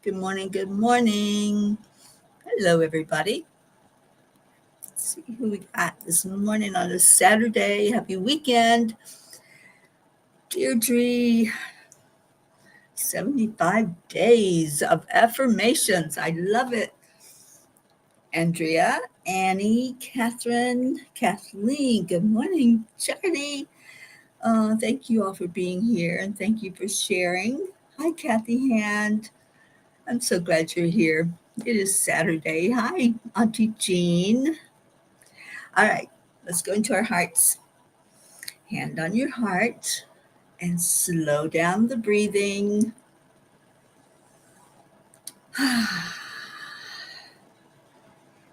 Good morning. Good morning. Hello, everybody. Let's see who we got this morning on a Saturday. Happy weekend. Deirdre, 75 days of affirmations. I love it. Andrea, Annie, Catherine, Kathleen. Good morning, Charity. Thank you all for being here and thank you for sharing. Hi, Kathy Hand. I'm so glad you're here. It is Saturday. Hi, Auntie Jean. All right, let's go into our hearts. Hand on your heart and slow down the breathing.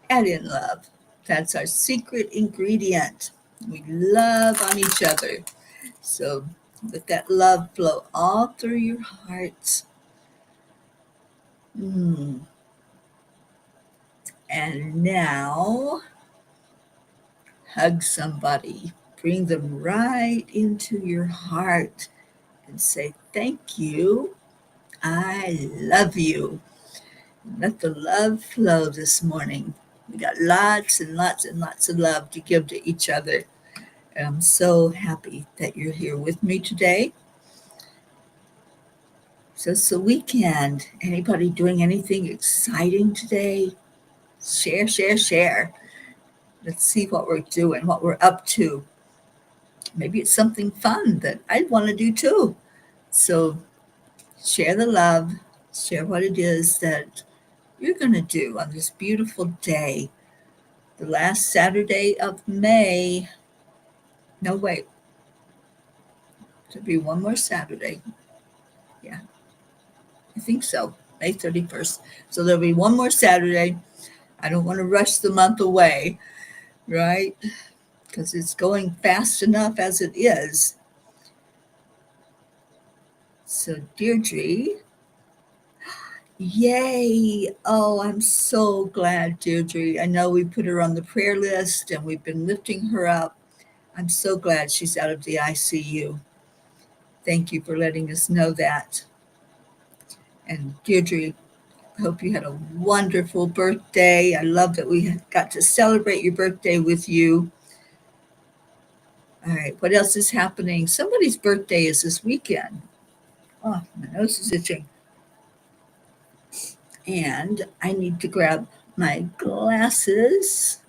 Add in love. That's our secret ingredient. We love on each other. So let that love flow all through your heart. And now hug somebody. Bring them right into your heart and say, thank you. I love you. Let the love flow this morning. We got lots and lots and lots of love to give to each other. And I'm so happy that you're here with me today. So it's the weekend. Anybody doing anything exciting today? Share, share, share. Let's see what we're doing, what we're up to. Maybe it's something fun that I'd want to do too. So share the love, share what it is that you're going to do on this beautiful day, the last Saturday of May. No, wait, there'll be one more Saturday. Yeah, I think so, May 31st. So there'll be one more Saturday. I don't want to rush the month away, right? Because it's going fast enough as it is. So, Deirdre, yay. Oh, I'm so glad, Deirdre. I know we put her on the prayer list and we've been lifting her up. I'm so glad she's out of the ICU. Thank you for letting us know that. And Deirdre, hope you had a wonderful birthday. I love that we got to celebrate your birthday with you. All right, what else is happening? Somebody's birthday is this weekend. Oh, my nose is itching. And I need to grab my glasses.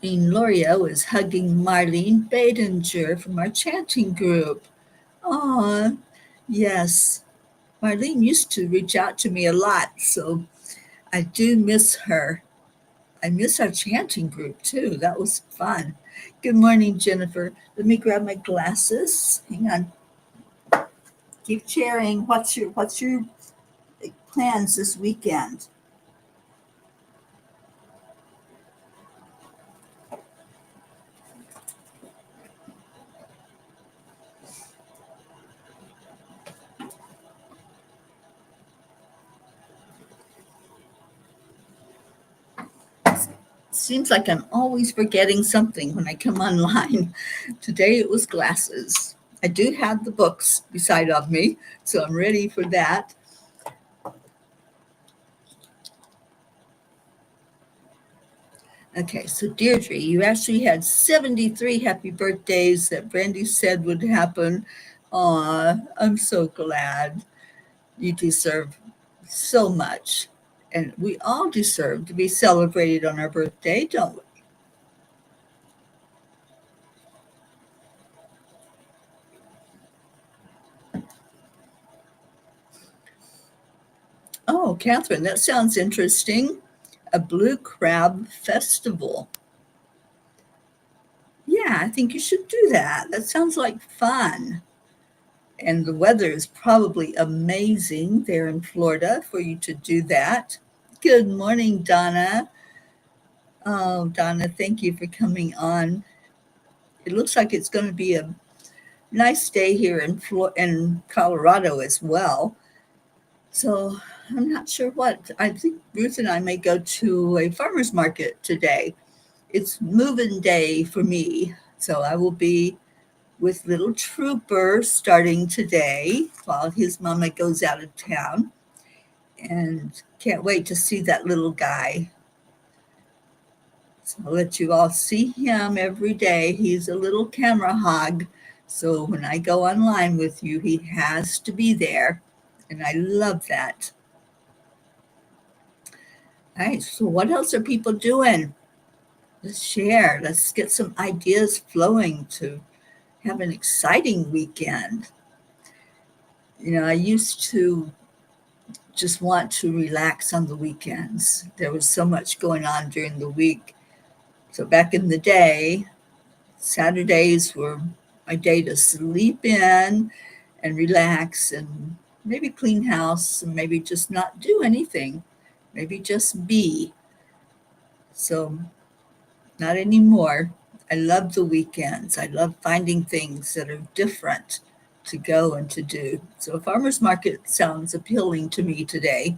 Jean Loria was hugging Marlene Badinger from our chanting group. Aw, yes. Marlene used to reach out to me a lot, so I do miss her. I miss our chanting group too. That was fun. Good morning, Jennifer. Let me grab my glasses. Hang on. Keep sharing. What's your plans this weekend? Seems like I'm always forgetting something when I come online. Today it was glasses. I do have the books beside of me, so I'm ready for that. Okay, so Deirdre, you actually had 73 happy birthdays that Brandy said would happen. Aw, I'm so glad. You deserve so much. And we all deserve to be celebrated on our birthday, don't we? Oh, Catherine, that sounds interesting. A blue crab festival. Yeah, I think you should do that. That sounds like fun. And the weather is probably amazing there in Florida for you to do that. Good morning, Donna. Oh, Donna, thank you for coming on. It looks like it's going to be a nice day here in Colorado as well. So I'm not sure what. I think Ruth and I may go to a farmer's market today. It's moving day for me. So I will be with little Trooper starting today while his mama goes out of town. And can't wait to see that little guy. So I'll let you all see him every day. He's a little camera hog. So when I go online with you, he has to be there. And I love that. All right, so what else are people doing? Let's share. Let's get some ideas flowing to have an exciting weekend. I used to just want to relax on the weekends. There was so much going on during the week. So back in the day, Saturdays were my day to sleep in and relax and maybe clean house and maybe just not do anything, maybe just be. So not anymore. I love the weekends. I love finding things that are different to go and to do. So a farmer's market sounds appealing to me today.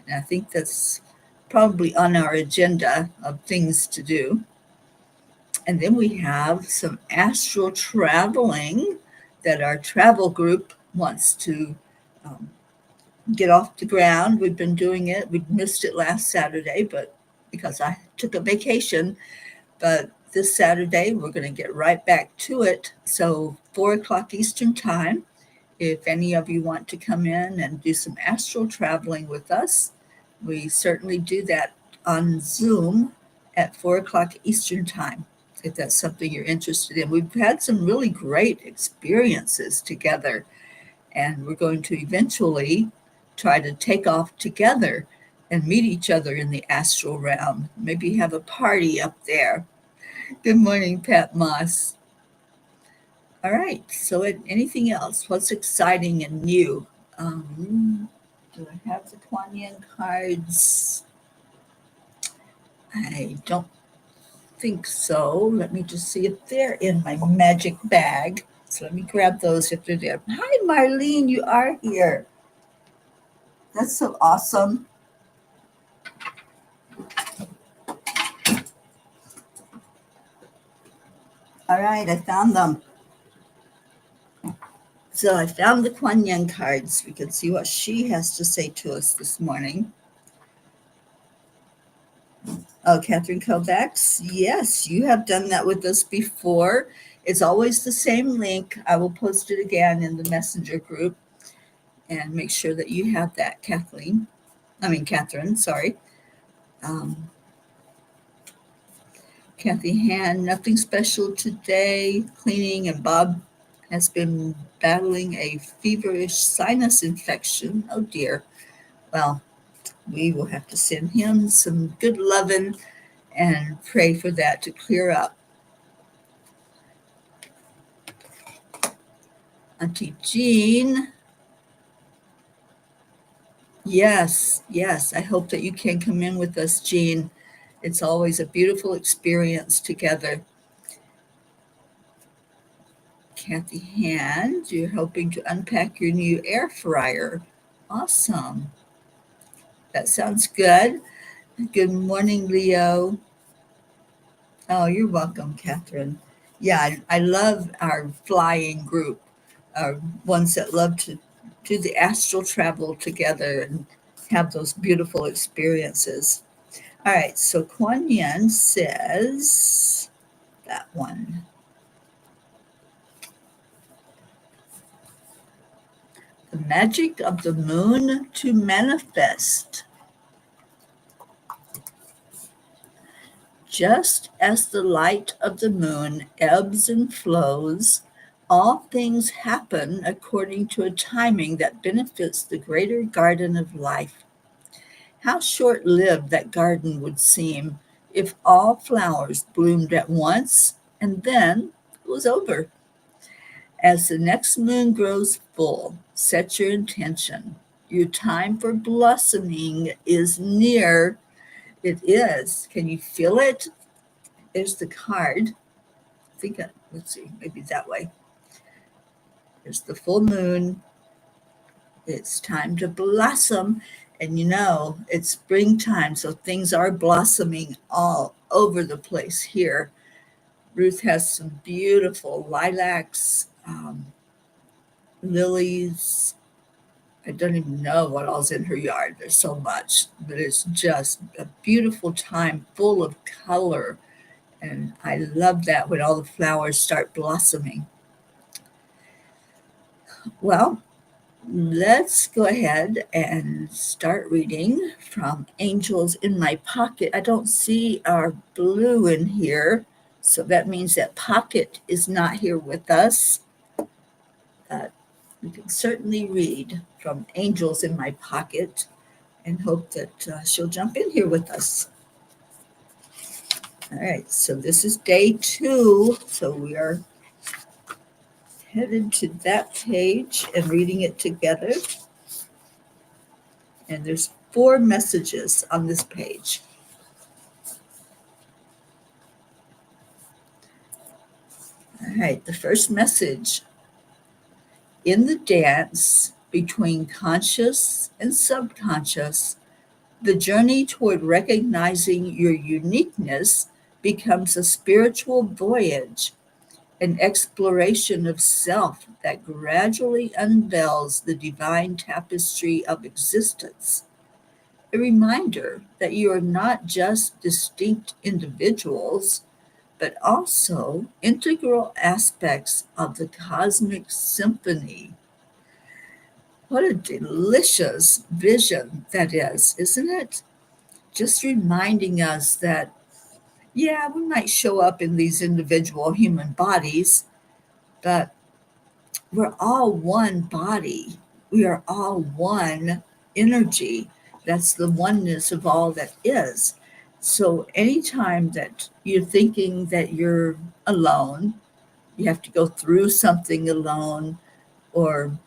And I think that's probably on our agenda of things to do. And then we have some astral traveling that our travel group wants to um, get off the ground. We've been doing it. We missed it last Saturday, but because I took a vacation. But this Saturday, we're going to get right back to it. So 4 o'clock Eastern time, if any of you want to come in and do some astral traveling with us, we certainly do that on Zoom at 4 o'clock Eastern time, if that's something you're interested in. We've had some really great experiences together, and we're going to eventually try to take off together and meet each other in the astral realm. Maybe have a party up there. Good morning, Pat Moss. All right, so anything else? What's exciting and new? Do I have the Kuan Yin cards? I don't think so. Let me just see if they're in my magic bag. So let me grab those if they're there. Hi, Marlene, you are here. That's so awesome. All right, I found them. So I found the Kuan Yin cards. We can see what she has to say to us this morning. Oh, Catherine Kovacs, yes, you have done that with us before. It's always the same link. I will post it again in the messenger group and make sure that you have that, Catherine, sorry. Kathy Han, nothing special today. Cleaning, and Bob has been battling a feverish sinus infection. Oh dear. Well, we will have to send him some good loving and pray for that to clear up. Auntie Jean. Yes. I hope that you can come in with us, Jean. It's always a beautiful experience together. Kathy Hand, you're helping to unpack your new air fryer. Awesome. That sounds good. Good morning, Leo. Oh, you're welcome, Catherine. Yeah, I love our flying group, ones that love to do the astral travel together and have those beautiful experiences. All right, so Kuan Yin says that one. The magic of the moon to manifest. Just as the light of the moon ebbs and flows, all things happen according to a timing that benefits the greater garden of life. How short-lived that garden would seem if all flowers bloomed at once and then it was over. As the next moon grows full, set your intention. Your time for blossoming is near. It is. Can you feel it? There's the card. Let's see, maybe that way. There's the full moon. It's time to blossom. And it's springtime, so things are blossoming all over the place here. Ruth has some beautiful lilacs, lilies. I don't even know what all's in her yard. There's so much, but it's just a beautiful time full of color. And I love that when all the flowers start blossoming. Well, let's go ahead and start reading from Angels in My Pocket. I don't see our blue in here, so that means that Pocket is not here with us. We can certainly read from Angels in My Pocket and hope that she'll jump in here with us. All right, so this is day 2, so we are headed to that page and reading it together. And there's 4 messages on this page. All right, the first message. In the dance between conscious and subconscious, the journey toward recognizing your uniqueness becomes a spiritual voyage, an exploration of self that gradually unveils the divine tapestry of existence. A reminder that you are not just distinct individuals, but also integral aspects of the cosmic symphony. What a delicious vision that is, isn't it? Just reminding us that, yeah, we might show up in these individual human bodies, but we're all one body. We are all one energy. That's the oneness of all that is. So anytime that you're thinking that you're alone, you have to go through something alone, or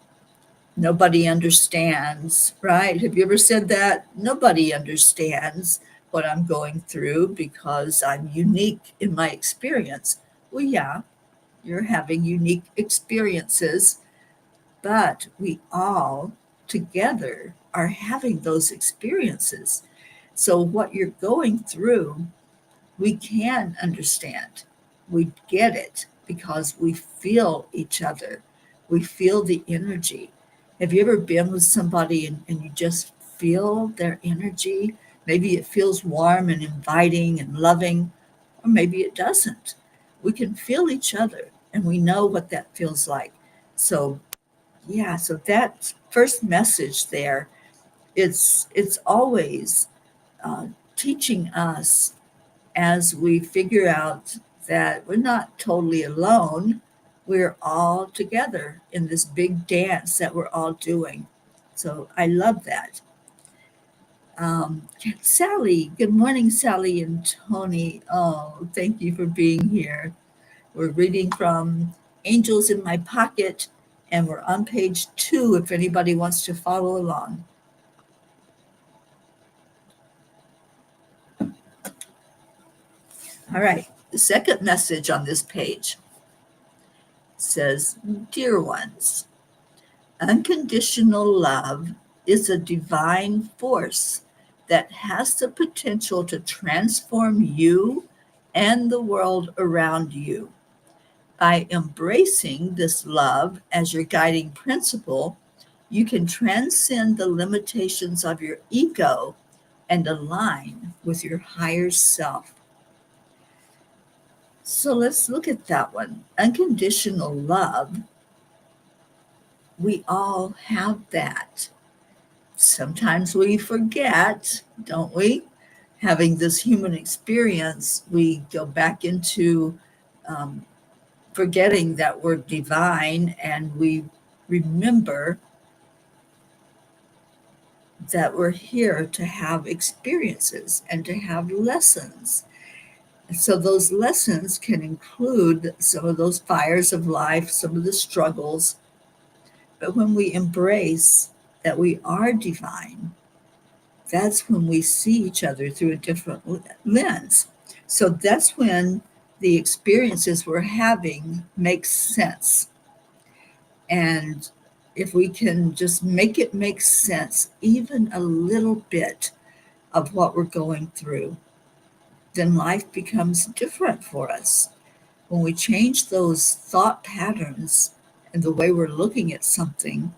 nobody understands, right? Have you ever said that? Nobody understands what I'm going through because I'm unique in my experience. Well, yeah, you're having unique experiences, but we all together are having those experiences. So, what you're going through, we can understand. We get it because we feel each other. We feel the energy. Have you ever been with somebody and you just feel their energy? Maybe it feels warm and inviting and loving, or maybe it doesn't. We can feel each other and we know what that feels like. So, yeah, so that first message there, it's always teaching us as we figure out that we're not totally alone. We're all together in this big dance that we're all doing. So I love that. Sally, good morning, Sally and Tony. Oh, thank you for being here. We're reading from Angels in My Pocket, and we're on page 2 if anybody wants to follow along. All right, the second message on this page says, Dear ones, unconditional love is a divine force that has the potential to transform you and the world around you. By embracing this love as your guiding principle, you can transcend the limitations of your ego and align with your higher self. So let's look at that one. Unconditional love, we all have that. Sometimes we forget, don't we? Having this human experience, we go back into forgetting that we're divine, and we remember that we're here to have experiences and to have lessons. So those lessons can include some of those fires of life, some of the struggles. But when we embrace that we are divine, that's when we see each other through a different lens. So that's when the experiences we're having make sense. And if we can just make it make sense, even a little bit of what we're going through, then life becomes different for us. When we change those thought patterns and the way we're looking at something,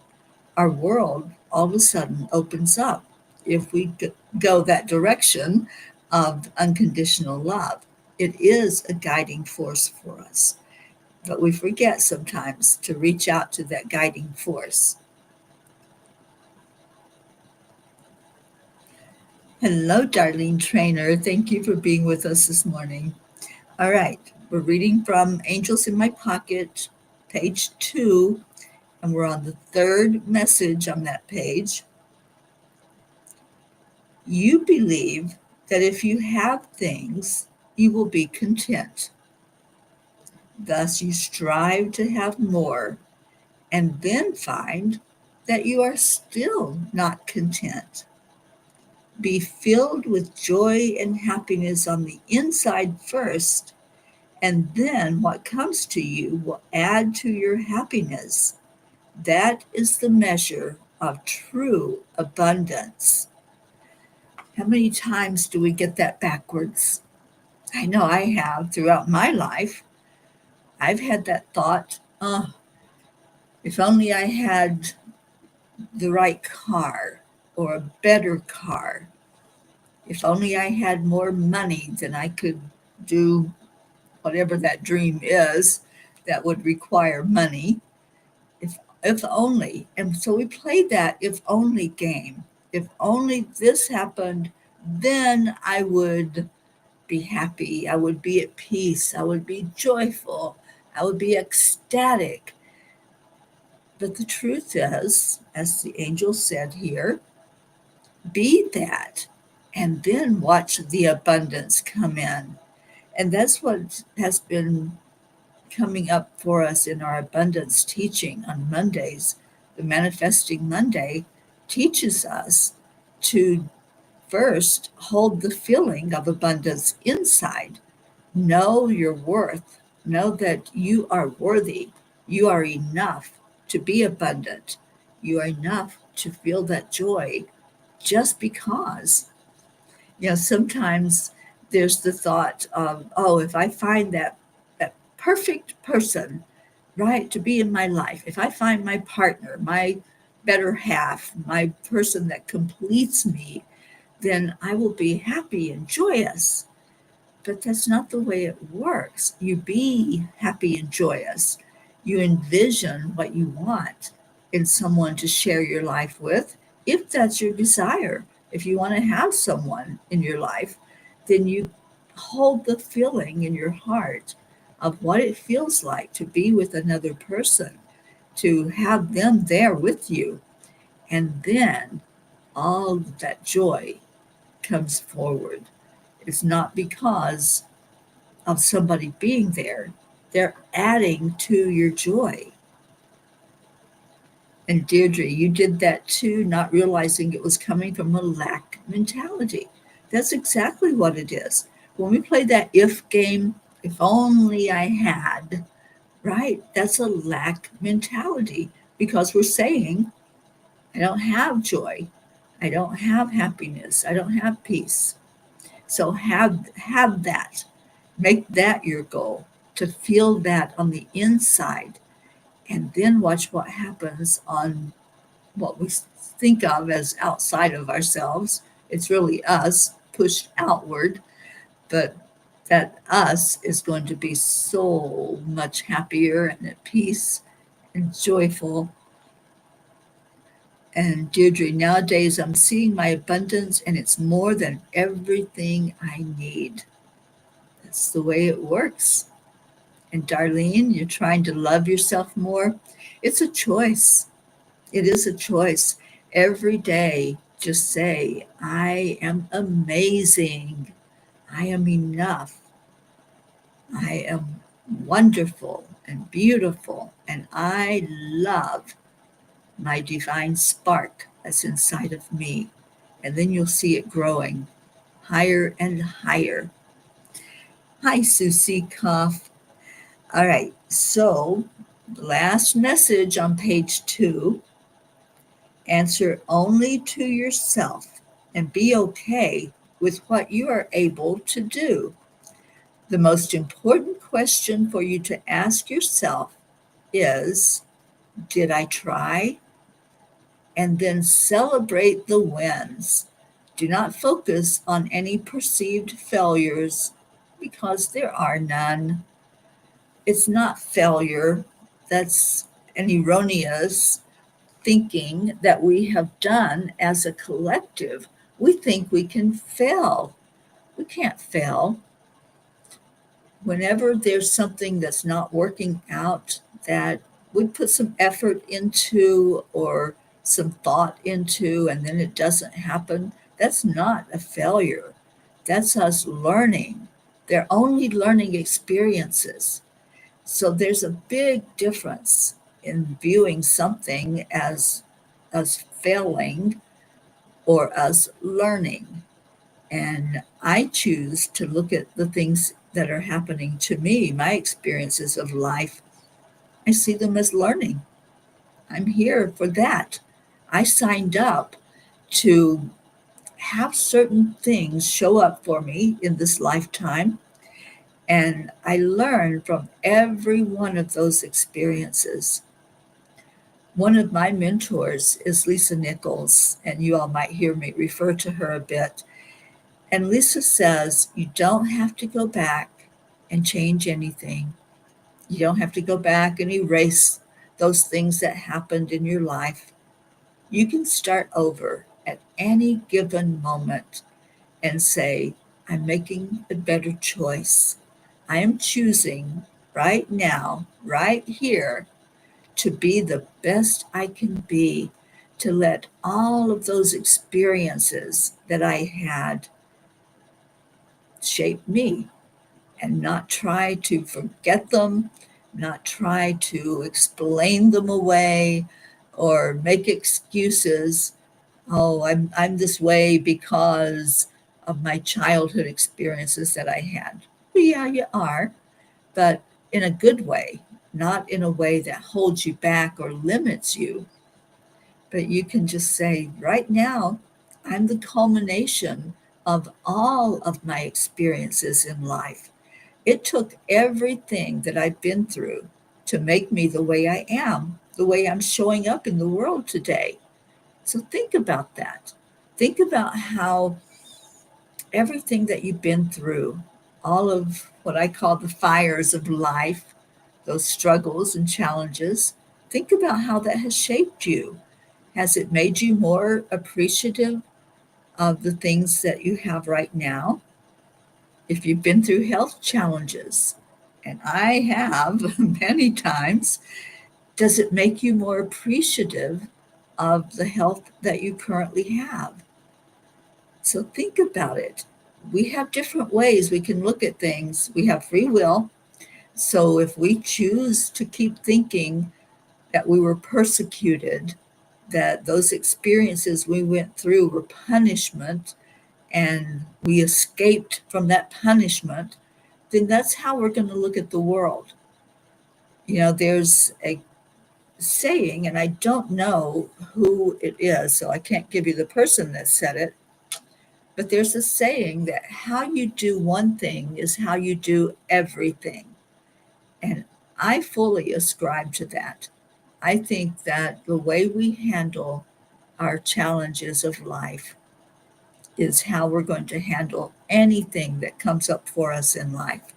our world all of a sudden opens up if we go that direction of unconditional love. It is a guiding force for us, but we forget sometimes to reach out to that guiding force. Hello, Darlene Trainer. Thank you for being with us this morning. All right, we're reading from Angels in My Pocket, page 2, and we're on the third message on that page. You believe that if you have things, you will be content. Thus, you strive to have more and then find that you are still not content. Be filled with joy and happiness on the inside first, and then what comes to you will add to your happiness. That is the measure of true abundance. How many times do we get that backwards? I know I have throughout my life. I've had that thought, if only I had the right car or a better car. If only I had more money, then I could do whatever that dream is that would require money. If only. And so we played that if only game. If only this happened, then I would be happy. I would be at peace. I would be joyful. I would be ecstatic. But the truth is, as the angel said here, be that and then watch the abundance come in. And that's what has been coming up for us in our abundance teaching on Mondays. The Manifesting Monday teaches us to first hold the feeling of abundance inside. Know your worth. Know that you are worthy. You are enough to be abundant. You are enough to feel that joy just because. Sometimes there's the thought of, oh, if I find that perfect person, right, to be in my life, if I find my partner, my better half, my person that completes me, then I will be happy and joyous. But that's not the way it works. You be happy and joyous. You envision what you want in someone to share your life with, if that's your desire. If you want to have someone in your life, then you hold the feeling in your heart of what it feels like to be with another person, to have them there with you. And then all of that joy comes forward. It's not because of somebody being there, they're adding to your joy. And Deirdre, you did that too, not realizing it was coming from a lack mentality. That's exactly what it is. When we play that if game, if only I had, right? That's a lack mentality because we're saying, I don't have joy. I don't have happiness. I don't have peace. So have that. Make that your goal, to feel that on the inside, and then watch what happens on what we think of as outside of ourselves. It's really us pushed outward, but that us is going to be so much happier and at peace and joyful. And Deirdre, nowadays I'm seeing my abundance and it's more than everything I need. That's the way it works. And Darlene, you're trying to love yourself more. It's a choice. It is a choice. Every day, just say, I am amazing. I am enough. I am wonderful and beautiful. And I love my divine spark that's inside of me. And then you'll see it growing higher and higher. Hi, Susie Koff. All right, so the last message on page 2, answer only to yourself and be okay with what you are able to do. The most important question for you to ask yourself is, did I try? And then celebrate the wins. Do not focus on any perceived failures because there are none. It's not failure. That's an erroneous thinking that we have done as a collective. We think we can fail. We can't fail. Whenever there's something that's not working out that we put some effort into or some thought into and then it doesn't happen, that's not a failure. That's us learning. They're only learning experiences. So there's a big difference in viewing something as us failing or us learning. And I choose to look at the things that are happening to me, my experiences of life. I see them as learning. I'm here for that. I signed up to have certain things show up for me in this lifetime. And I learn from every one of those experiences. One of my mentors is Lisa Nichols, and you all might hear me refer to her a bit. And Lisa says, you don't have to go back and change anything. You don't have to go back and erase those things that happened in your life. You can start over at any given moment and say, I'm making a better choice. I am choosing right now, right here, to be the best I can be, to let all of those experiences that I had shape me and not try to forget them, not try to explain them away or make excuses. Oh, I'm this way because of my childhood experiences that I had. Well, yeah, you are, but in a good way, not in a way that holds you back or limits you. But you can just say, right now, I'm the culmination of all of my experiences in life. It took everything that I've been through to make me the way I am, the way I'm showing up in the world today. So think about that. Think about how everything that you've been through, all of what I call the fires of life, those struggles and challenges, think about how that has shaped you. Has it made you more appreciative of the things that you have right now? If you've been through health challenges, and I have many times, does it make you more appreciative of the health that you currently have? So think about it. We have different ways we can look at things. We have free will. So if we choose to keep thinking that we were persecuted, that those experiences we went through were punishment, and we escaped from that punishment, then that's how we're going to look at the world. You know, there's a saying, and I don't know who it is, so I can't give you the person that said it, but there's a saying that how you do one thing is how you do everything. And I fully ascribe to that. I think that the way we handle our challenges of life is how we're going to handle anything that comes up for us in life.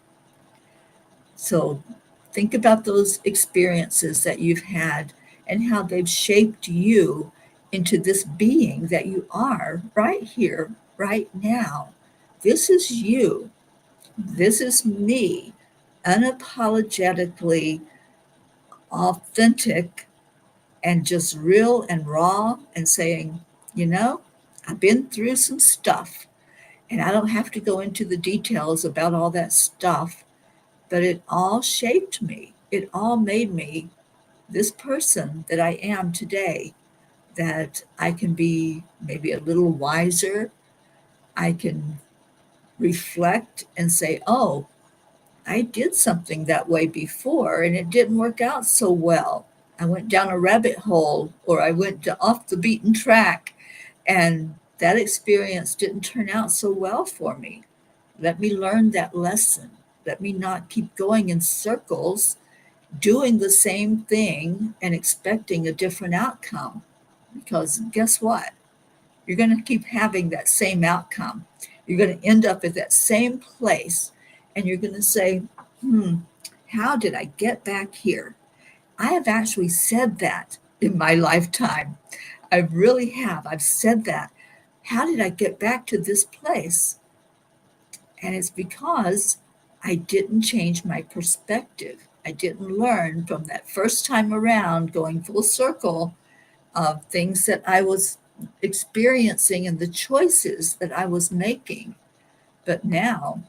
So think about those experiences that you've had and how they've shaped you into this being that you are right here, right now. This is you. This is me, unapologetically authentic and just real and raw and saying, you know, I've been through some stuff and I don't have to go into the details about all that stuff, but it all shaped me. It all made me this person that I am today, that I can be maybe a little wiser. I can reflect and say, oh, I did something that way before and it didn't work out so well. I went down a rabbit hole or I went off the beaten track and that experience didn't turn out so well for me. Let me learn that lesson. Let me not keep going in circles, doing the same thing and expecting a different outcome. Because guess what? You're going to keep having that same outcome. You're going to end up at that same place and you're going to say, how did I get back here? I have actually said that in my lifetime. I really have. I've said that. How did I get back to this place? And it's because I didn't change my perspective. I didn't learn from that first time around going full circle of things that I was experiencing and the choices that I was making. But now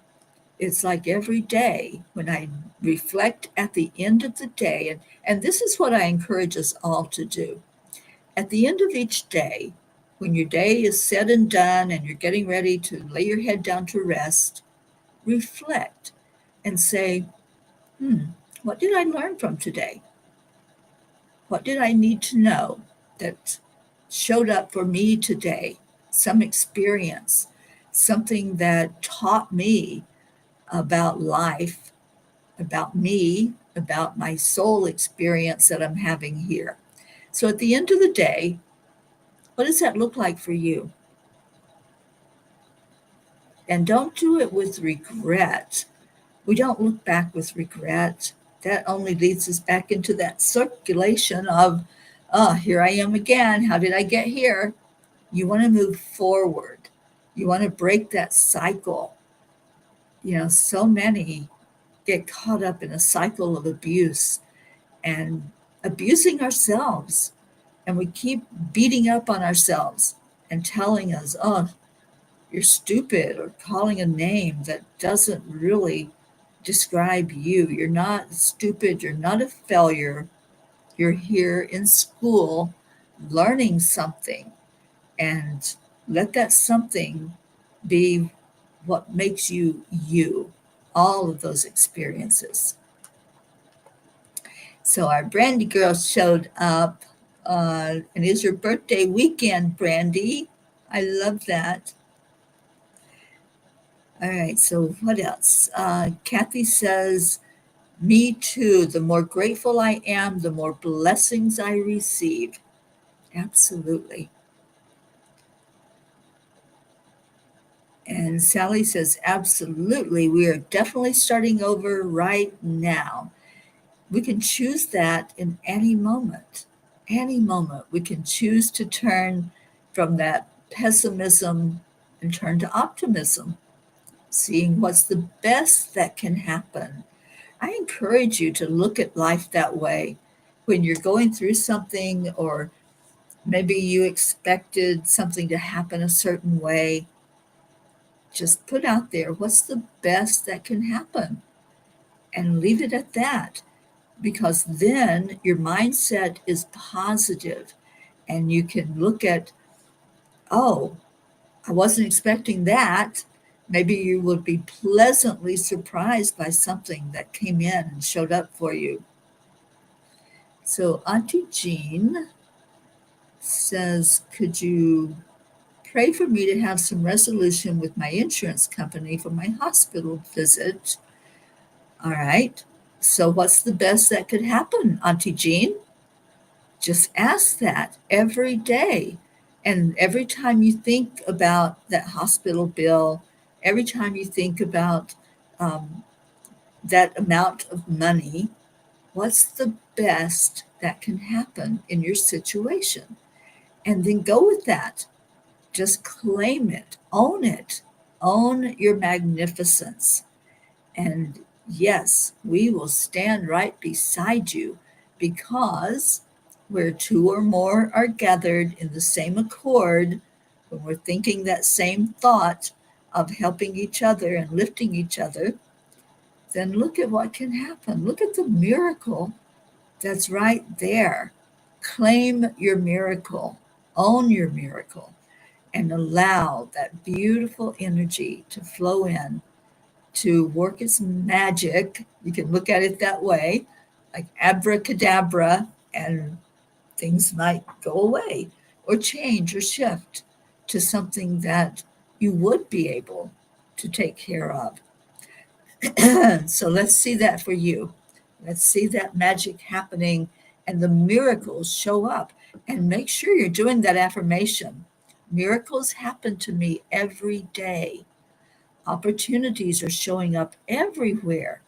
it's like every day when I reflect at the end of the day, and this is what I encourage us all to do. At the end of each day, when your day is said and done and you're getting ready to lay your head down to rest, reflect and say, what did I learn from today? What did I need to know that showed up for me today? Some experience, something that taught me about life, about me, about my soul experience that I'm having here. So at the end of the day, what does that look like for you? And don't do it with regret. We don't look back with regret. That only leads us back into that circulation of, oh, here I am again. How did I get here? You want to move forward. You want to break that cycle. So many get caught up in a cycle of abuse and abusing ourselves. And we keep beating up on ourselves and telling us, oh, you're stupid, or calling a name that doesn't really describe you. You're not stupid. You're not a failure. You're here in school learning something, and let that something be what makes you you, all of those experiences. So our Brandy girl showed up, and it's your birthday weekend, Brandy. I love that. All right, so what else? Kathy says, me too. The more grateful I am, the more blessings I receive. Absolutely. And Sally says, absolutely. We are definitely starting over right now. We can choose that in any moment. Any moment. We can choose to turn from that pessimism and turn to optimism, seeing what's the best that can happen. I encourage you to look at life that way. When you're going through something, or maybe you expected something to happen a certain way, just put out there what's the best that can happen and leave it at that, because then your mindset is positive and you can look at, oh, I wasn't expecting that. Maybe you would be pleasantly surprised by something that came in and showed up for you. So Auntie Jean says, could you pray for me to have some resolution with my insurance company for my hospital visit? All right. So what's the best that could happen, Auntie Jean? Just ask that every day. And every time you think about that hospital bill, every time you think about that amount of money, what's the best that can happen in your situation? And then go with that. Just claim it, own your magnificence. And yes, we will stand right beside you, because where two or more are gathered in the same accord, when we're thinking that same thought of helping each other and lifting each other, then look at what can happen. Look at the miracle that's right there. Claim your miracle, own your miracle, and allow that beautiful energy to flow in, to work its magic. You can look at it that way, like abracadabra, and things might go away or change or shift to something that you would be able to take care of. So let's see that for you. Let's see that magic happening and the miracles show up. And make sure you're doing that affirmation. Miracles happen to me every day. Opportunities are showing up everywhere.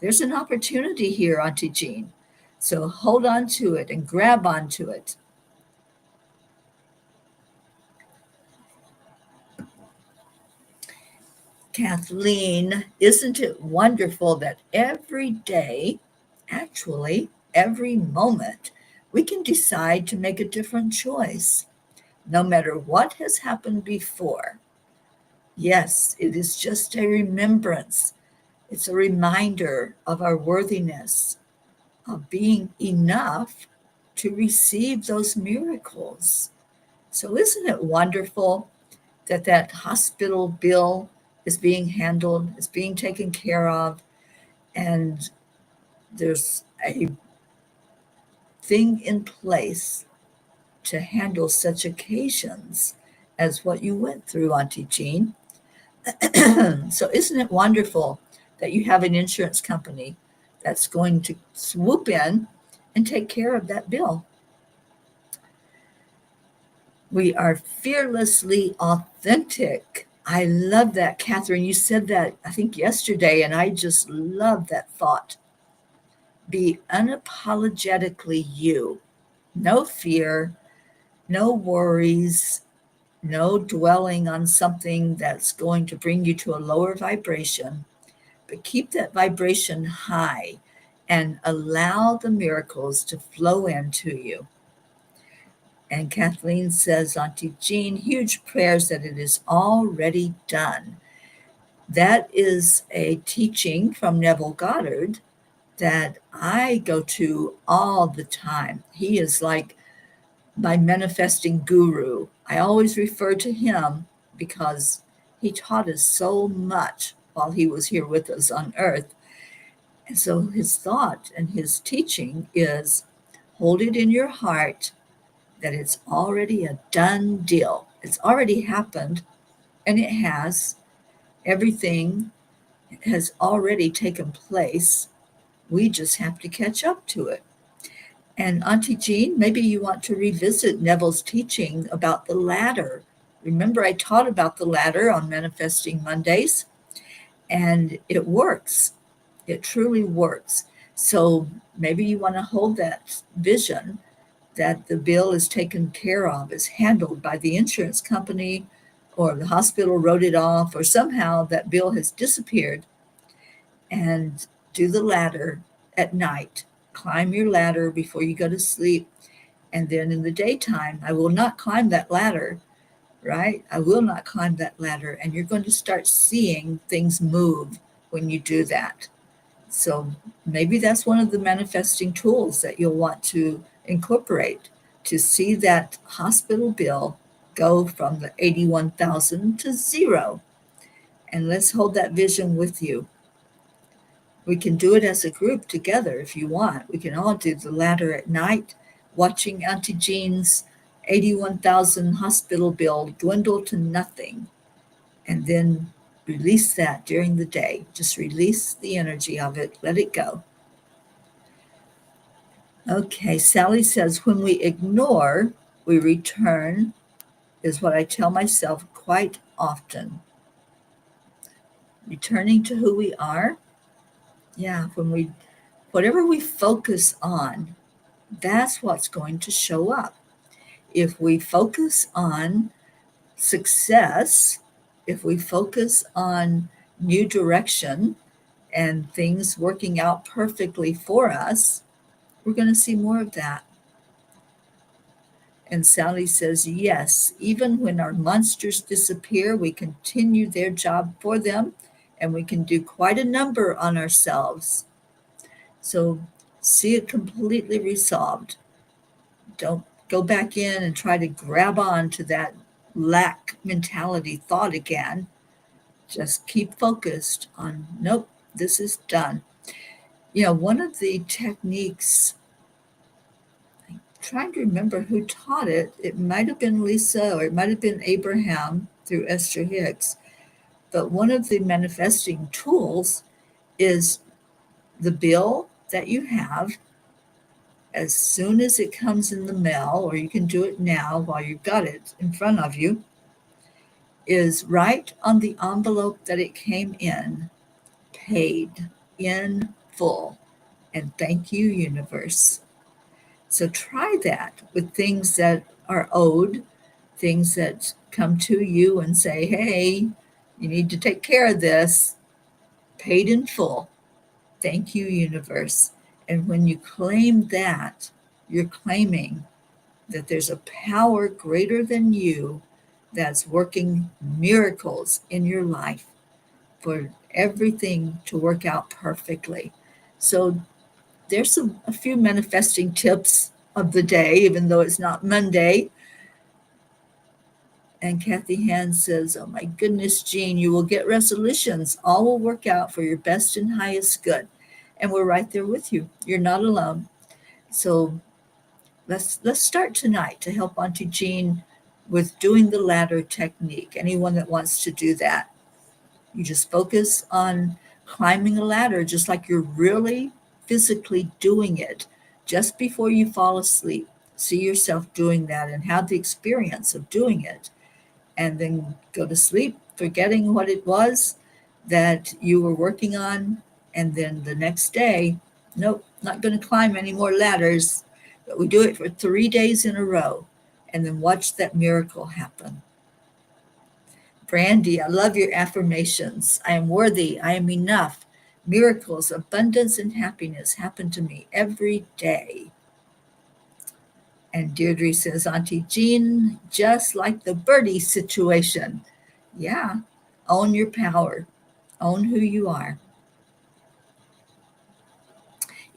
There's an opportunity here, Auntie Jean. So hold on to it and grab onto it. Kathleen, isn't it wonderful that every day, actually, every moment, we can decide to make a different choice, no matter what has happened before? Yes, it is just a remembrance. It's a reminder of our worthiness, of being enough to receive those miracles. So, isn't it wonderful that that hospital bill is being handled, is being taken care of, and there's a thing in place to handle such occasions as what you went through, Auntie Jean? So, isn't it wonderful that you have an insurance company that's going to swoop in and take care of that bill? We are fearlessly authentic. I love that, Catherine. You said that, I think, yesterday, and I just love that thought. Be unapologetically you. No fear, no worries, no dwelling on something that's going to bring you to a lower vibration, but keep that vibration high and allow the miracles to flow into you. And Kathleen says, Auntie Jean, huge prayers that it is already done. That is a teaching from Neville Goddard that I go to all the time. He is like my manifesting guru. I always refer to him because he taught us so much while he was here with us on earth. And so his thought and his teaching is hold it in your heart that it's already a done deal. It's already happened, and it has. Everything has already taken place. We just have to catch up to it. And Auntie Jean, maybe you want to revisit Neville's teaching about the ladder. Remember, I taught about the ladder on Manifesting Mondays, and it works. It truly works. So maybe you want to hold that vision that the bill is taken care of, is handled by the insurance company, or the hospital wrote it off, or somehow that bill has disappeared, and do the ladder at night. Climb your ladder before you go to sleep. And then in the daytime, I will not climb that ladder, right? I will not climb that ladder. And you're going to start seeing things move when you do that. So maybe that's one of the manifesting tools that you'll want to incorporate to see that hospital bill go from the 81,000 to zero. And let's hold that vision with you. We can do it as a group together if you want. We can all do the ladder at night, watching Auntie Jean's 81,000 hospital bill dwindle to nothing, and then release that during the day. Just release the energy of it. Let it go. Okay, Sally says, when we ignore, we return, is what I tell myself quite often. Returning to who we are. Yeah, whatever we focus on, that's what's going to show up. If we focus on success, if we focus on new direction and things working out perfectly for us, we're going to see more of that. And Sally says, yes, even when our monsters disappear, we continue their job for them, and we can do quite a number on ourselves. So see it completely resolved. Don't go back in and try to grab on to that lack mentality thought again. Just keep focused on, nope, this is done. You know, one of the techniques, I'm trying to remember who taught it. It might have been Lisa or it might have been Abraham through Esther Hicks. But one of the manifesting tools is the bill that you have, as soon as it comes in the mail, or you can do it now while you've got it in front of you, is write on the envelope that it came in, paid in full, and thank you, universe. So try that with things that are owed, things that come to you and say, hey, you need to take care of this, paid in full. Thank you, universe. And when you claim that, you're claiming that there's a power greater than you that's working miracles in your life for everything to work out perfectly. So there's a few manifesting tips of the day, even though it's not Monday. And Kathy Hand says, oh my goodness, Jean, you will get resolutions. All will work out for your best and highest good. And we're right there with you. You're not alone. So let's start tonight to help Auntie Jean with doing the ladder technique. Anyone that wants to do that, you just focus on climbing a ladder, just like you're really physically doing it just before you fall asleep. See yourself doing that and have the experience of doing it. And then go to sleep, forgetting what it was that you were working on. And then the next day, nope, not going to climb any more ladders. But we do it for 3 days in a row and then watch that miracle happen. Brandy, I love your affirmations. I am worthy. I am enough. Miracles, abundance, and happiness happen to me every day. And Deirdre says, Auntie Jean, just like the birdie situation. Yeah, own your power. Own who you are.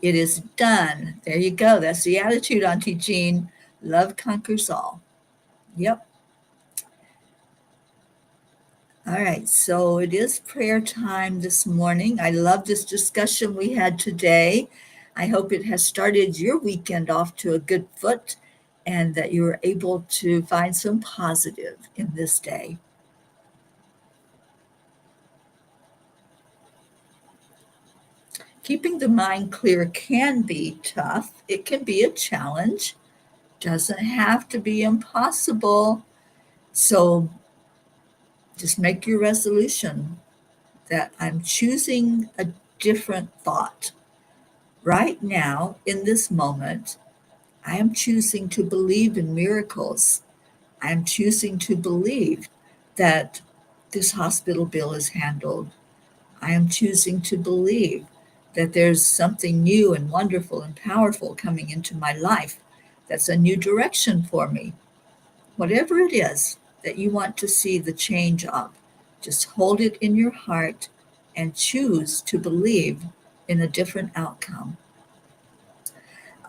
It is done. There you go. That's the attitude, Auntie Jean. Love conquers all. Yep. All right, so it is prayer time this morning. I love this discussion we had today. I hope it has started your weekend off to a good foot and that you were able to find some positive in this day. Keeping the mind clear can be tough. It can be a challenge. Doesn't have to be impossible. So just make your resolution that I'm choosing a different thought. Right now, in this moment, I am choosing to believe in miracles. I am choosing to believe that this hospital bill is handled. I am choosing to believe that there's something new and wonderful and powerful coming into my life. That's a new direction for me. Whatever it is that you want to see the change of, just hold it in your heart and choose to believe in a different outcome.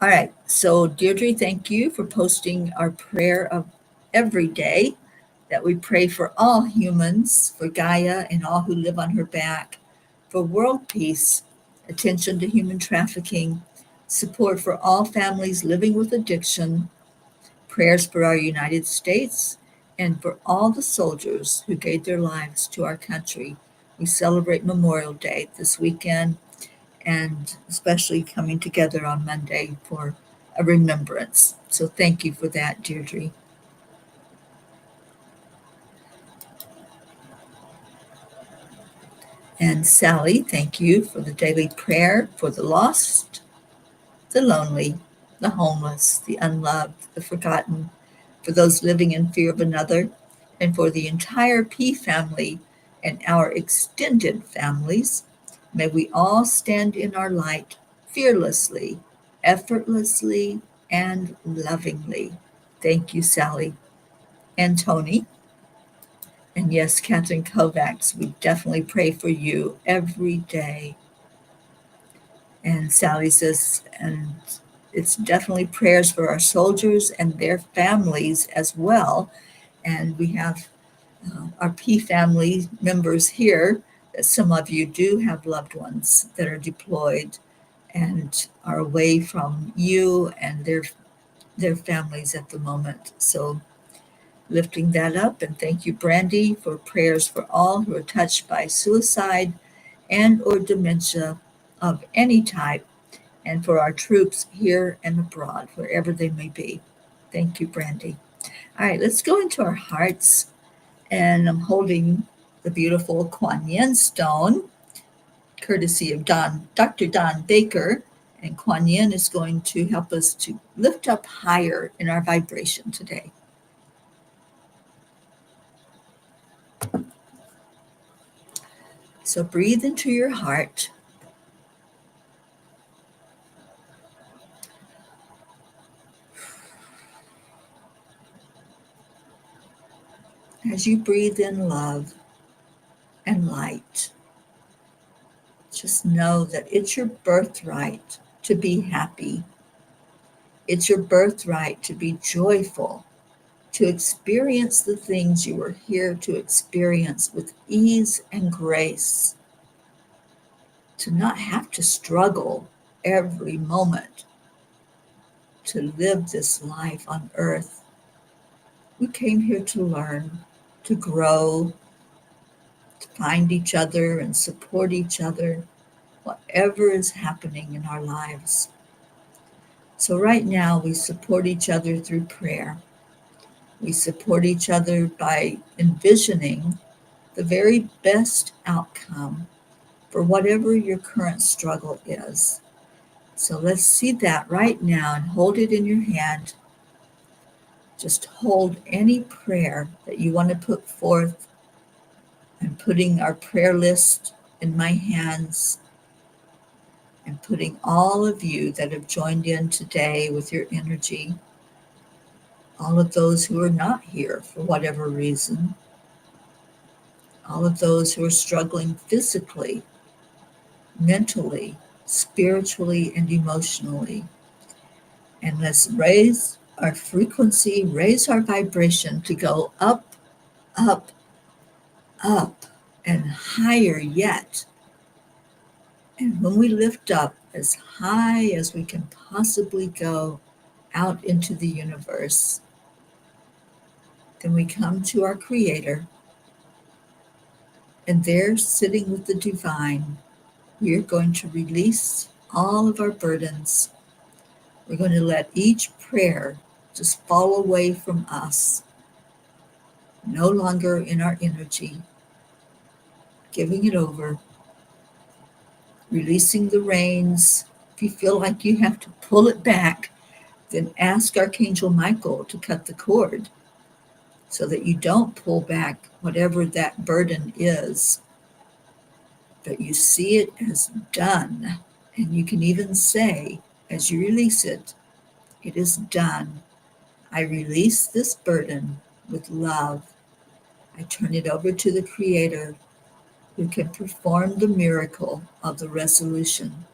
All right, so Deirdre, thank you for posting our prayer of every day, that we pray for all humans, for Gaia and all who live on her back, for world peace, attention to human trafficking, support for all families living with addiction, prayers for our United States, and for all the soldiers who gave their lives to our country. We celebrate Memorial Day this weekend, and especially coming together on Monday for a remembrance. So thank you for that, Deirdre. And Sally, thank you for the daily prayer for the lost, the lonely, the homeless, the unloved, the forgotten, for those living in fear of another, and for the entire P family and our extended families. May we all stand in our light fearlessly, effortlessly, and lovingly. Thank you, Sally. And Tony. And yes, Catherine Kovacs, we definitely pray for you every day. And Sally says, and it's definitely prayers for our soldiers and their families as well. And we have our P family members here, that some of you do have loved ones that are deployed and are away from you and their families at the moment. So lifting that up, and thank you, Brandy, for prayers for all who are touched by suicide and or dementia of any type, and for our troops here and abroad, wherever they may be. Thank you, Brandy. All right, let's go into our hearts. And I'm holding the beautiful Kuan Yin stone, courtesy of Dr. Don Baker. And Kuan Yin is going to help us to lift up higher in our vibration today. So breathe into your heart. As you breathe in love and light, just know that it's your birthright to be happy. It's your birthright to be joyful, to experience the things you are here to experience with ease and grace, to not have to struggle every moment to live this life on earth. We came here to learn, to grow, to find each other and support each other, whatever is happening in our lives. So right now we support each other through prayer. We support each other by envisioning the very best outcome for whatever your current struggle is. So let's see that right now and hold it in your hand. Just hold any prayer that you want to put forth. I'm putting our prayer list in my hands and putting all of you that have joined in today with your energy, all of those who are not here for whatever reason, all of those who are struggling physically, mentally, spiritually, and emotionally. And let's raise our frequency, raise our vibration to go up, up, up, and higher yet. And when we lift up as high as we can possibly go out into the universe, then we come to our Creator, and there, sitting with the divine, we are going to release all of our burdens. We're going to let each prayer just fall away from us, no longer in our energy, giving it over, releasing the reins. If you feel like you have to pull it back, then ask Archangel Michael to cut the cord so that you don't pull back whatever that burden is, but you see it as done. And you can even say, as you release it, it is done. I release this burden with love. I turn it over to the Creator who can perform the miracle of the resolution.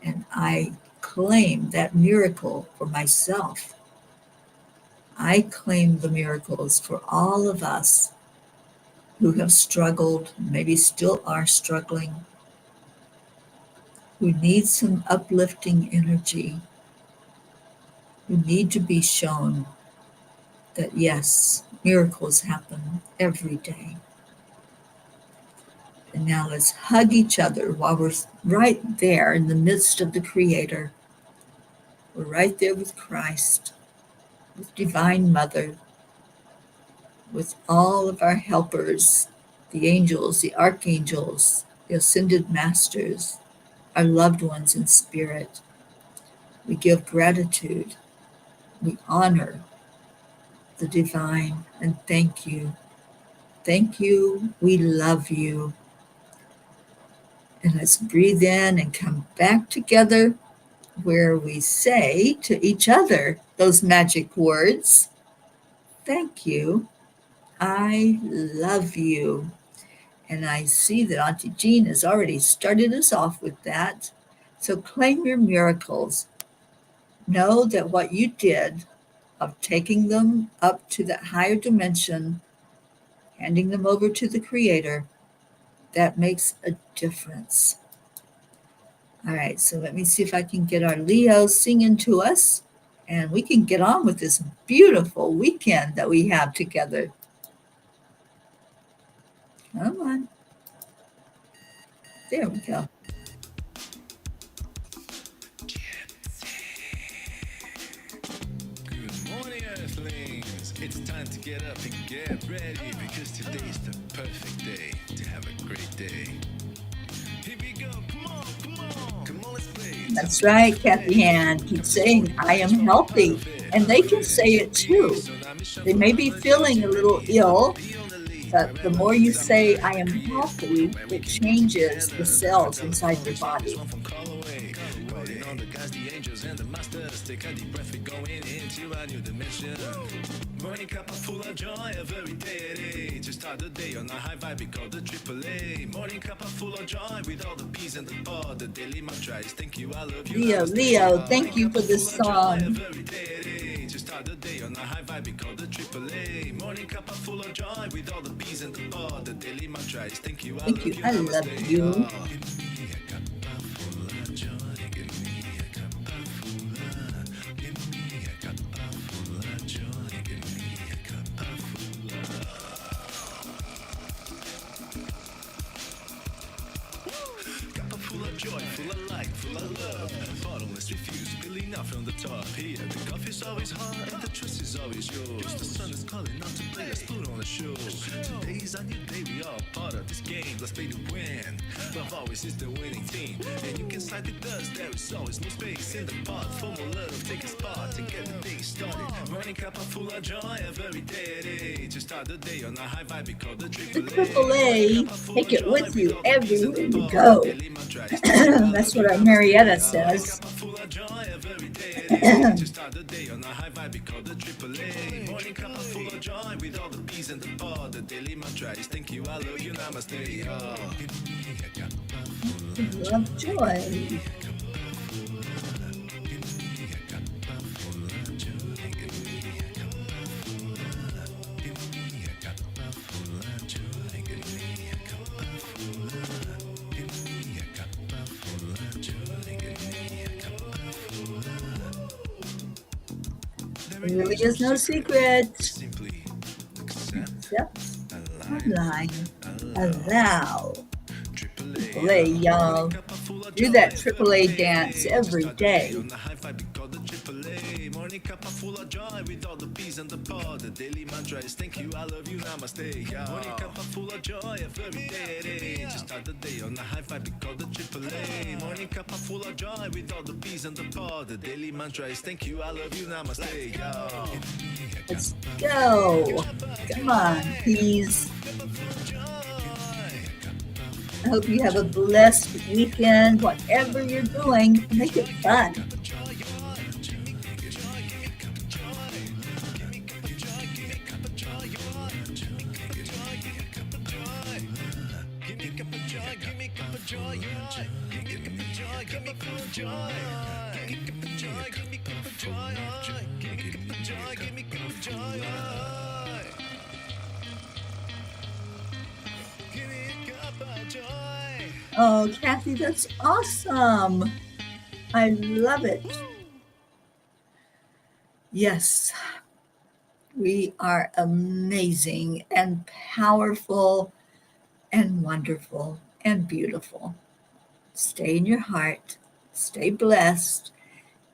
And I claim that miracle for myself. I claim the miracles for all of us who have struggled, maybe still are struggling, who need some uplifting energy, who need to be shown that yes, miracles happen every day. And now let's hug each other while we're right there in the midst of the Creator. We're right there with Christ, with Divine Mother, with all of our helpers, the angels, the archangels, the ascended masters, our loved ones in spirit. We give gratitude. We honor the divine and thank you. Thank you. We love you. And let's breathe in and come back together where we say to each other those magic words. Thank you. I love you. And I see that Auntie Jean has already started us off with that. So claim your miracles. Know that what you did of taking them up to that higher dimension, handing them over to the Creator, that makes a difference. All right, so let me see if I can get our Leo singing to us, and we can get on with this beautiful weekend that we have together. Come on. There we go. Good morning, Earthlings. It's time to get up and get ready because today's the perfect day to have a great day. Here we go. Come on, come on. Come on, let's play. That's right, Kathy Ann. Keep saying, I am healthy. And they can say it too. They may be feeling a little ill, but the more you say, I am healthy, it changes the cells inside your body. Calling on the guys, the angels, and the masters. Take a deep breath, we're going into a new dimension. Morning cup full of joy, a very day to start the day on a high vibe, we call the AAA. Morning cup full of joy with all the P's and the pod. The daily mantra is thank you, I love you. Leo, thank you for this song. To start the day on a high vibe, we call the AAA. Morning cup full of joy with all the P's and the pod. The daily mantra is thank you, Thank you, I love you. Full of joy, full of light, full of love. Bottomless refuse, spilling out from the top. Here, the coffee's always hot and the trust is always yours. The sun is calling out to play, let's put on a show. Today's a new day, we all part of this game. Let's play to win. Love always is the winning team. And you can side with us, there is always no space in the pot. For more love, take a spot and get the day started. Morning cup full of joy, every day. To start the day on a high vibe, we call the AAA, take it with you everywhere you go. That's what our Marietta says. To start the day on a high vibe, we call the AAA. Morning cup full of joy with all the P's and the pod. The daily mantra is thank you, I love you, namaste. Love joy. There really is no secret. Accept, online, allow. AAA, y'all. Do that AAA dance every day. Morning cup full of joy with all the P's and the pod. The daily mantra is thank you, I love you, namaste. Morning cup full of joy every day. To start the day on a high vibe, we call the AAA. Morning cup full of joy with all the P's and the pod. The daily mantra is thank you, I love you, namaste. Let's go. Come on, please. I hope you have a blessed weekend. Whatever you're doing, make it fun. Oh, Kathy, that's awesome. I love it. Yes, we are amazing and powerful and wonderful and beautiful. Stay in your heart, stay blessed,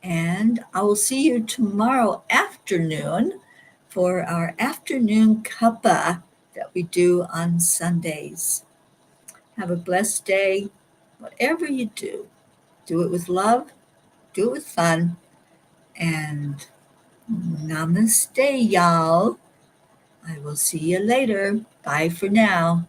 and I will see you tomorrow afternoon for our afternoon cuppa that we do on Sundays. Have a blessed day. Whatever you do it with love, do it with fun, and namaste, y'all. I will see you later. Bye for now.